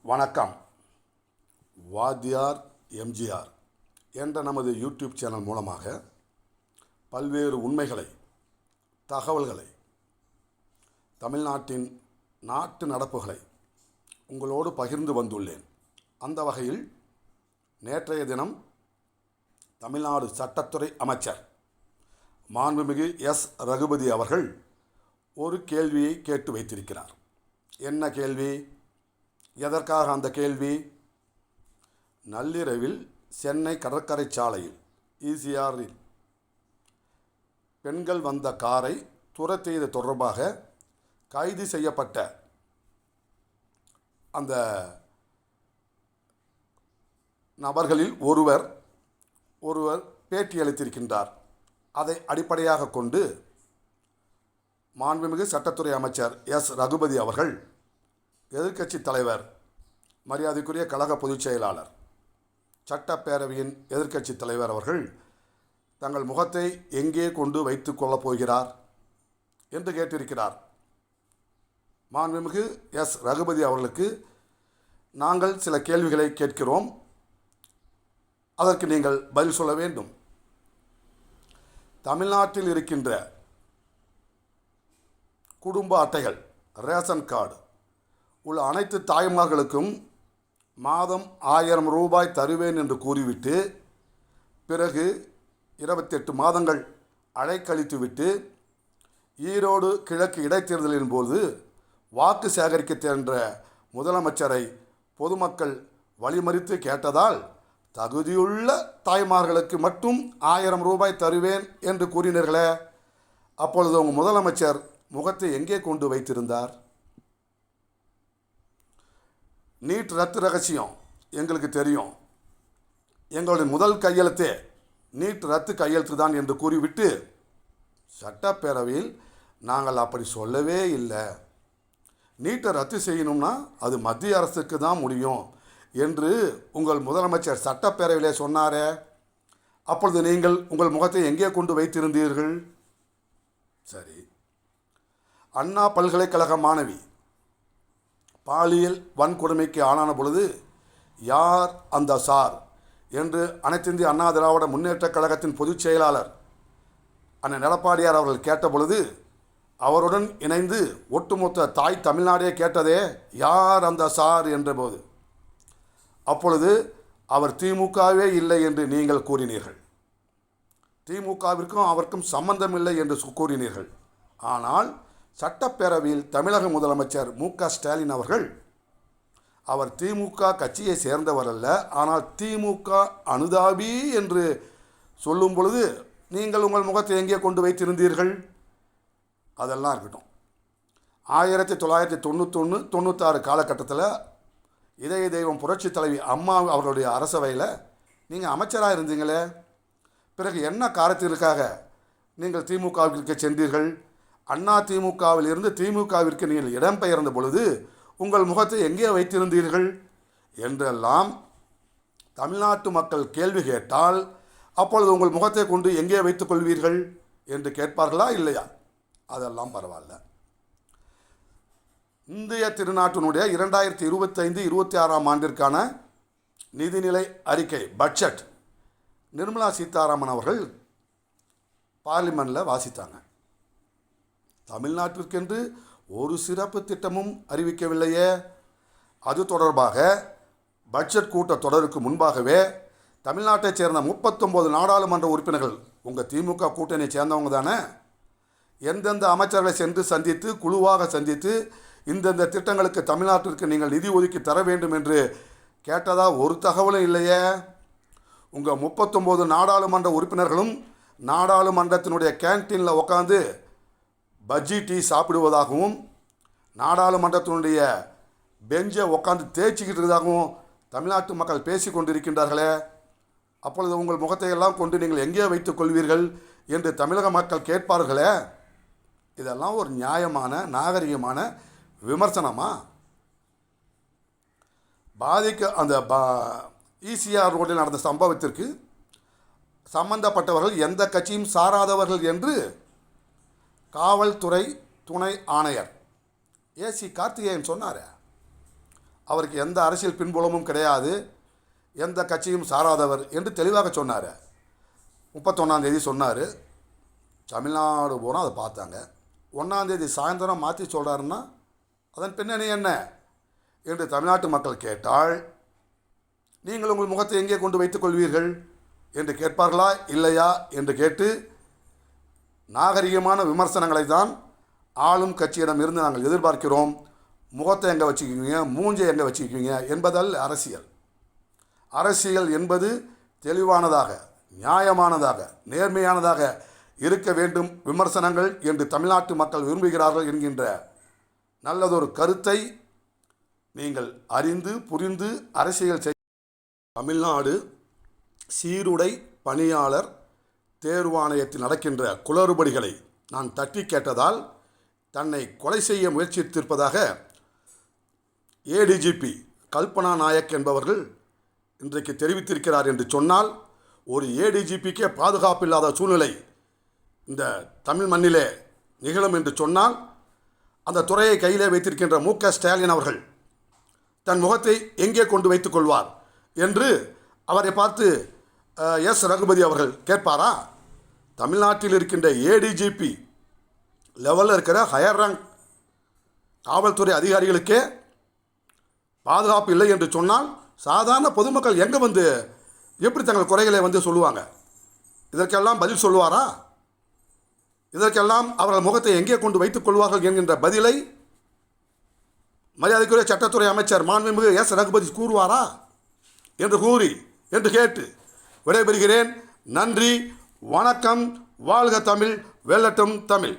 வணக்கம். வாத்தியார் எம்ஜிஆர் என்ற நமது யூடியூப் சேனல் மூலமாக பல்வேறு உண்மைகளை, தகவல்களை, தமிழ்நாட்டின் நாட்டு நடப்புகளை உங்களோடு பகிர்ந்து வந்துள்ளேன். அந்த வகையில் நேற்றைய தினம் தமிழ்நாடு சட்டத்துறை அமைச்சர் மாண்புமிகு எஸ் ரகுபதி அவர்கள் ஒரு கேள்வியை கேட்டு வைத்திருக்கிறார். என்ன கேள்வி? எதற்காக அந்த கேள்வி? நள்ளிரவில் சென்னை கடற்கரை சாலையில் ஈசிஆரில் பெண்கள் வந்த காரை துரத்தியது தொடர்பாக கைது செய்யப்பட்ட அந்த நபர்களில் ஒருவர் பேட்டியளித்திருக்கின்றார். அதை அடிப்படையாக கொண்டு மாண்புமிகு சட்டத்துறை அமைச்சர் எஸ் ரகுபதி அவர்கள், எதிர்க்கட்சி தலைவர், மரியாதைக்குரிய கழக பொதுச் செயலாளர், சட்டப்பேரவையின் எதிர்க்கட்சி தலைவர் அவர்கள் தங்கள் முகத்தை எங்கே கொண்டு வைத்து கொள்ளப் போகிறார் என்று கேட்டிருக்கிறார். மாண்புமிகு எஸ் ரகுபதி அவர்களுக்கு நாங்கள் சில கேள்விகளை கேட்கிறோம். அதற்கு நீங்கள் பதில் சொல்ல வேண்டும். தமிழ்நாட்டில் இருக்கின்ற குடும்ப அட்டைகள், ரேஷன் கார்டு உள்ள அனைத்து தாய்மார்களுக்கும் மாதம் 1000 ரூபாய் தருவேன் என்று கூறிவிட்டு, பிறகு 28 மாதங்கள் அழைக்கழித்துவிட்டு ஈரோடு கிழக்கு இடைத்தேர்தலின் போது வாக்கு சேகரிக்க சென்ற முதலமைச்சரை பொதுமக்கள் வழிமறித்து கேட்டதால் தகுதியுள்ள தாய்மார்களுக்கு மட்டும் 1000 ரூபாய் தருவேன் என்று கூறினீர்களே, அப்பொழுது உங்கள் முதலமைச்சர் முகத்தை எங்கே கொண்டு வைத்திருந்தார்? நீட் ரத்து ரகசியம் எங்களுக்கு தெரியும். எங்களுடைய முதல் கையெழுத்தே நீட் ரத்து கையெழுத்து தான் என்று கூறிவிட்டு, சட்டப்பேரவையில் நாங்கள் அப்படி சொல்லவே இல்லை, நீட்டை ரத்து செய்யணும்னா அது மத்திய அரசுக்கு தான் முடியும் என்று உங்கள் முதலமைச்சர் சட்டப்பேரவையிலே சொன்னாரே, அப்பொழுது நீங்கள் உங்கள் முகத்தை எங்கே கொண்டு வைத்திருந்தீர்கள்? சரி, அண்ணா பல்கலைக்கழக மாணவி பாலியல் வன்கொடுமைக்கு ஆளான பொழுது யார் அந்த சார் என்று அனைத்திந்திய அண்ணா திராவிட முன்னேற்றக் கழகத்தின் பொதுச் செயலாளர் அண்ணன் எடப்பாடியார் அவர்கள் கேட்டபொழுது, அவருடன் இணைந்து ஒட்டுமொத்த தாய் தமிழ்நாடே கேட்டதே யார் அந்த சார் என்றபோது, அப்பொழுது அவர் திமுகவே இல்லை என்று நீங்கள் கூறினீர்கள். திமுகவிற்கும் அவருக்கும் சம்பந்தமில்லை என்று கூறினீர்கள். ஆனால் சட்டப்பேரவையில் தமிழக முதலமைச்சர் மு.க. ஸ்டாலின் அவர்கள், அவர் திமுக கட்சியை சேர்ந்தவர் அல்ல, ஆனால் திமுக அனுதாபி என்று சொல்லும் பொழுது நீங்கள் உங்கள் முகத்தை எங்கே கொண்டு வைத்திருந்தீர்கள்? அதெல்லாம் இருக்கட்டும். 1991-96 காலகட்டத்தில் இதய தெய்வம் புரட்சி தலைவி அம்மா அவர்களுடைய அரசவையில் நீங்கள் அமைச்சராக இருந்தீங்களே, பிறகு என்ன காரணத்திற்காக நீங்கள் திமுகவிற்கு சென்றீர்கள்? அண்ணா திமுகவில் இருந்து திமுகவிற்கு நீங்கள் இடம்பெயர்ந்த பொழுது உங்கள் முகத்தை எங்கே வைத்திருந்தீர்கள் என்றெல்லாம் தமிழ்நாட்டு மக்கள் கேள்வி கேட்டால், அப்பொழுது உங்கள் முகத்தை கொண்டு எங்கே வைத்துக் கொள்வீர்கள் என்று கேட்பார்களா இல்லையா? அதெல்லாம் பரவாயில்ல. இந்திய திருநாட்டினுடைய 2025-26 ஆண்டிற்கான நிதிநிலை அறிக்கை, பட்ஜெட், நிர்மலா சீதாராமன் அவர்கள் பார்லிமெண்ட்டில் வாசித்தாங்க. தமிழ்நாட்டிற்கென்று ஒரு சிறப்பு திட்டமும் அறிவிக்கவில்லையே. அது தொடர்பாக பட்ஜெட் கூட்டத் தொடருக்கு முன்பாகவே தமிழ்நாட்டைச் சேர்ந்த 39 நாடாளுமன்ற உறுப்பினர்கள், உங்கள் திமுக கூட்டணியை சேர்ந்தவங்க தானே, எந்தெந்த அமைச்சர்களை சென்று சந்தித்து, குழுவாக சந்தித்து, இந்தந்த திட்டங்களுக்கு தமிழ்நாட்டிற்கு நீங்கள் நிதி ஒதுக்கி தர வேண்டும் என்று கேட்டதா ஒரு தகவலும் இல்லையே. உங்கள் 39 நாடாளுமன்ற உறுப்பினர்களும் நாடாளுமன்றத்தினுடைய கேன்டீனில் உட்காந்து பஜ்ஜி டீ சாப்பிடுவதாகவும், நாடாளுமன்றத்தினுடைய பெஞ்சை உட்காந்து தேய்ச்சிக்கிட்டு இருந்ததாகவும் தமிழ்நாட்டு மக்கள் பேசி கொண்டிருக்கின்றார்களே, அப்பொழுது உங்கள் முகத்தை எல்லாம் கொண்டு நீங்கள் எங்கே வைத்துக் கொள்வீர்கள் என்று தமிழக மக்கள் கேட்பார்களே. இதெல்லாம் ஒரு நியாயமான, நாகரிகமான விமர்சனமா? அந்த ஈசிஆர் ரோட்டில் நடந்த சம்பவத்திற்கு சம்பந்தப்பட்டவர்கள் எந்த கட்சியும் சாராதவர்கள் என்று காவல்துறை துணை ஆணையர் ஏசி கார்த்திகேயன் சொன்னார். அவருக்கு எந்த அரசியல் பின்புலமும் கிடையாது, எந்த கட்சியும் சாராதவர் என்று தெளிவாக சொன்னார். 31ஆம் சொன்னார். தமிழ்நாடு பூரா அதை பார்த்தாங்க. 1ஆம் சாயந்தரம் மாற்றி சொல்கிறாருன்னா அதன் பின்னணி என்ன என்று தமிழ்நாட்டு மக்கள் கேட்டால், நீங்கள் உங்கள் முகத்தை எங்கே கொண்டு வைத்துக் கொள்வீர்கள் என்று கேட்பார்களா இல்லையா என்று கேட்டு நாகரிகமான விமர்சனங்களை தான் ஆளும் கட்சியிடம் இருந்து நாங்கள் எதிர்பார்க்கிறோம். முகத்தை எங்கே வச்சுக்குவீங்க, மூஞ்சை எங்கே வச்சுக்குவீங்க என்பதல்ல அரசியல். அரசியல் என்பது தெளிவானதாக, நியாயமானதாக, நேர்மையானதாக இருக்க வேண்டும் விமர்சனங்கள் என்று தமிழ்நாட்டு மக்கள் விரும்புகிறார்கள் என்கின்ற நல்லதொரு கருத்தை நீங்கள் அறிந்து புரிந்து அரசியல் செய்ய. தமிழ்நாடு சீருடை பணியாளர் தேர்வாணையத்தில் நடக்கின்ற குளறுபடிகளை நான் தட்டி கேட்டதால் தன்னை கொலை செய்ய முயற்சித்திருப்பதாக ஏடிஜிபி கல்பனா நாயக் என்பவர்கள் இன்றைக்கு தெரிவித்திருக்கிறார் என்று சொன்னால், ஒரு ஏடிஜிபிக்கே பாதுகாப்பு இல்லாத சூழ்நிலை இந்த தமிழ் மண்ணிலே நிகழும் என்று சொன்னால், அந்த துறையை கையிலே வைத்திருக்கின்ற மு.க.ஸ்டாலின் அவர்கள் தன் முகத்தை எங்கே கொண்டு வைத்துக் கொள்வார் என்று அவரை பார்த்து எஸ். ரகுபதி அவர்கள் கேட்பாரா? தமிழ்நாட்டில் இருக்கின்ற ஏடிஜிபி லெவலில் இருக்கிற ஹையர் ரேங்க் காவல்துறை அதிகாரிகளுக்கே பாதுகாப்பு இல்லை என்று சொன்னால், சாதாரண பொதுமக்கள் எங்கே வந்து எப்படி தங்கள் குறைகளை வந்து சொல்லுவாங்க? இதற்கெல்லாம் பதில் சொல்லுவாரா? இதற்கெல்லாம் அவர்கள் முகத்தை எங்கே கொண்டு வைத்துக் கொள்வார்கள் என்கின்ற பதிலை மரியாதைக்குரிய சட்டத்துறை அமைச்சர் மாண்புமிகு எஸ். ரகுபதி கூறுவாரா என்று கேட்டு விடைபெறுகிறேன். நன்றி, வணக்கம். வாழ்க தமிழ், வெல்லட்டும் தமிழ்.